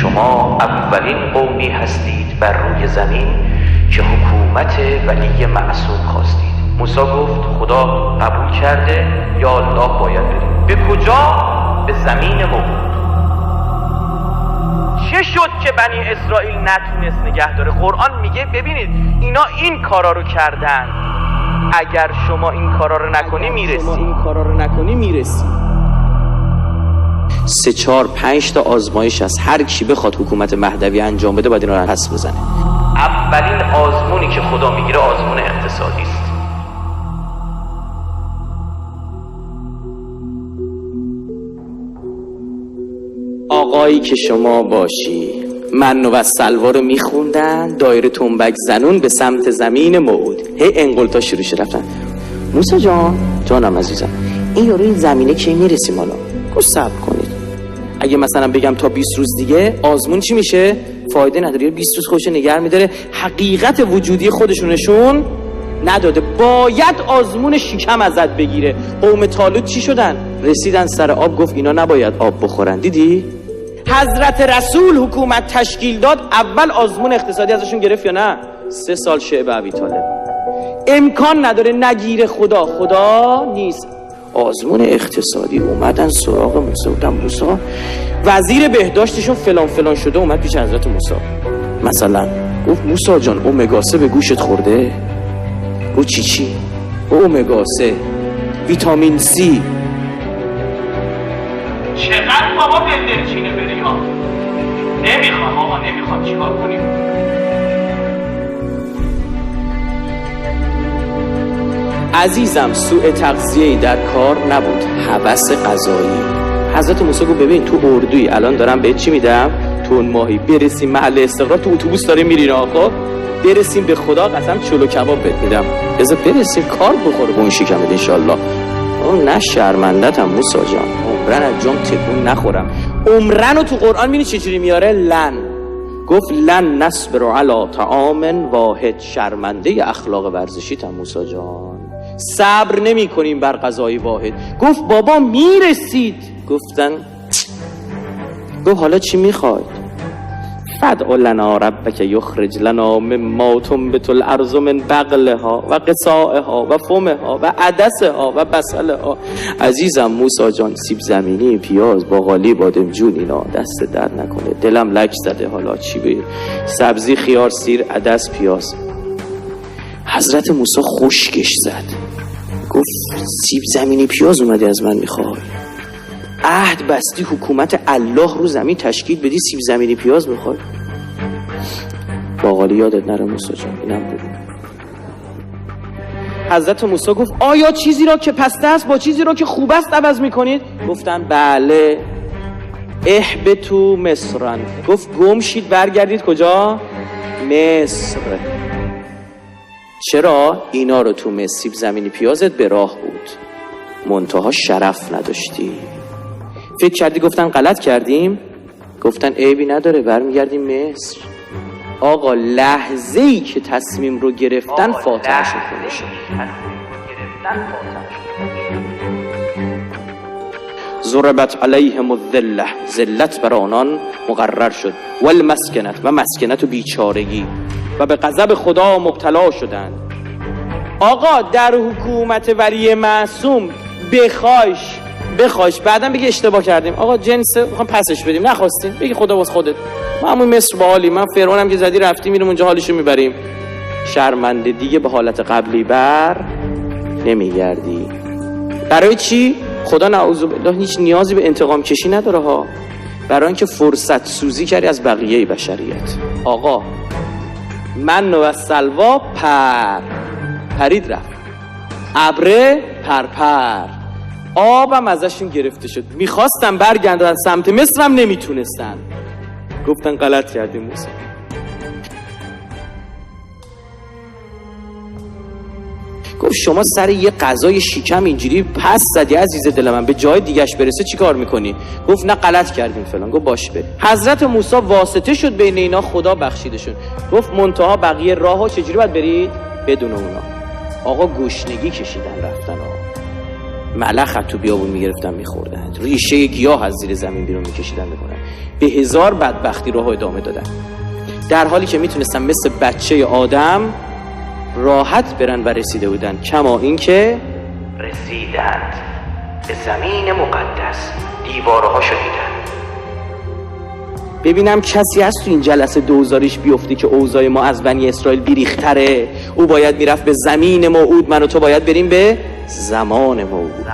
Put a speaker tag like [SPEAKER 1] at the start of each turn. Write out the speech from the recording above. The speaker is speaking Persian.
[SPEAKER 1] شما اولین قومی هستید بر روی زمین که حکومت ولی معصوم خواستید. موسی گفت خدا قبول کرده، یا الله باید بریم. به کجا؟ به زمین موعود. چه شد که بنی اسرائیل نتونست نگه داره؟ قرآن میگه ببینید اینا این کارا رو کردن، اگر شما این کارا رو نکنی میرسی.
[SPEAKER 2] 3 4 5 تا آزمایش هست، هر کی بخواد حکومت مهدوی انجام بده باید اینا رو حذف بزنه.
[SPEAKER 1] اولین آزمونی که خدا میگیره آزمون اقتصادی است.
[SPEAKER 2] آقایی که شما باشی من و سلوا رو میخوندن، دایره تنبک زنون به سمت زمین موعود. هی انقلتا شروع شد رفتن. موسی جانم عزیزم، این یارو این زمینه کی میرسیم حالا؟ گفت صبر کنید، اگه مثلا بگم تا 20 روز دیگه آزمون چی میشه؟ فایده نداره. 20 روز خودش نگه میداره، حقیقت وجودی خودشونشون نداده، باید آزمون شکم ازت بگیره. قوم طالوت چی شدن؟ رسیدن سر آب، گفت اینا نباید آب بخورن. دیدی؟ حضرت رسول حکومت تشکیل داد، اول آزمون اقتصادی ازشون گرفت یا نه؟ 3 سال شعب ابی طالب. امکان نداره نگیره، خدا نیست. آزمون اقتصادی اومدن سراغ موسی، بودن موسی وزیر بهداشتشون فلان شده، اومد پیش حضرت موسی. مثلا گفت موسی جان امگا 3 به گوشت خورده؟ رو چی؟ امگا 3، ویتامین سی.
[SPEAKER 1] چقدر بابا دلچینه بری ها؟ نمیخوام چیکار کنیم؟
[SPEAKER 2] عزیزم سوء تغذیه‌ای در کار نبود، هوس غذایی. حضرت موسی گفت ببین تو اردوی الان دارم بهت چی میدم؟ تون ماهی. برسیم محل استقرار، تو اتوبوس داره میرین آقا، برسیم به خدا قسم چلو کباب بهت میدم. بذار برسیم کار بخوره به اون شکمت ان شاء الله. اون نه شرمندتم موسی جان، عمرن از جام تکون نخورم. عمرن رو تو قرآن میبینی چجوری میاره؟ لن. گفت لن نصبر علی طعام واحد. شرمنده اخلاق ورزشی تم موسی جان، صبر نمی کنیم بر غذای واحد. گفت بابا میرسید. گفت حالا چی میخواید؟ فدع لنا ربک یخرج لنا مما تنبت الارض من بقلها و قصائها و فمها و عدسها و بصلها. عزیزم موسی جان، سیب زمینی، پیاز، باقالی، بادمجون، اینا دست در نکنه، دلم لک زده. حالا چی به سبزی، خیار، سیر، عدس، پیاز. حضرت موسی خشکش زد، گفت سیب زمینی پیاز اومدی از من میخوای؟ عهد بستی حکومت الله رو زمین تشکیل بدی، سیب زمینی پیاز میخوای؟ باقالی یادت نره موسی جان، اینم بگو. حضرت موسی گفت آیا چیزی را که پسته است با چیزی را که خوب است عوض میکنید؟ گفتن بله. اهبطوا مصرا. گفت گم شید برگردید کجا؟ مصر. چرا؟ اینا رو تو مصر سیب زمینی پیازت به راه بود، منتها شرف نداشتی. فکر کردی گفتن غلط کردیم؟ گفتن عیبی نداره برمیگردیم مصر. آقا لحظه‌ای که تصمیم رو گرفتن فاتحه شد. ضربت علیهم الذله. ذلت بر آنان مقرر شد. والمسکنت، و مسکنت و بیچارگی، و به غضب خدا مبتلا شدند. آقا در حکومت ولی معصوم بخواش بعدم بگی اشتباه کردیم، آقا جنس میخوام پسش بدیم، نخواستیم بگی خدا واسه خودت، ما همون مصر با حالی، من فرعونم که زدی رفتی میریم اونجا حالشو میبریم. شرمنده دیگه به حالت قبلی بر نمیگردی. برای چی؟ خدا نعوذ بالله هیچ نیازی به انتقام کشی نداره ها، برای اینکه فرصت سوزی کردی از بقیه بشریت. آقا من و سلوا پرید رفت، ابره پرپر، آبم ازشون گرفته شد، میخواستم برگردن سمت مصرم نمیتونستن. گفتن غلط کردیم موسی. گفت شما سر یه غذای شیکم اینجوری پس زدی عزیز دل من، به جای دیگهش برسه چی کار میکنی؟ گفت نه غلط کردیم فلان. گفت باشه بریم. حضرت موسی واسطه شد بین اینا، خدا بخشیدشون. گفت منتها بقیه راهو چجوری باید برید؟ بدون اونا. آقا گشنگی کشیدن رفتن. ملخ تو بیابون میگرفتن میخوردن، ریشه گیاه از زیر زمین بیرون میکشیدن بکنن، به هزار بدبختی راه ادامه دادن، در حالی که میتونستن مثل بچه آدم راحت برن و رسیده بودن. کما این که
[SPEAKER 1] رسیدند به زمین مقدس، دیوارهاشو دیدن.
[SPEAKER 2] ببینم کسی هست تو این جلسه دوزاریش بیفته که اوضاع ما از بنی اسرائیل بیریختره. او باید میرفت به زمین موعود، من و تو باید بریم به زمان موعود.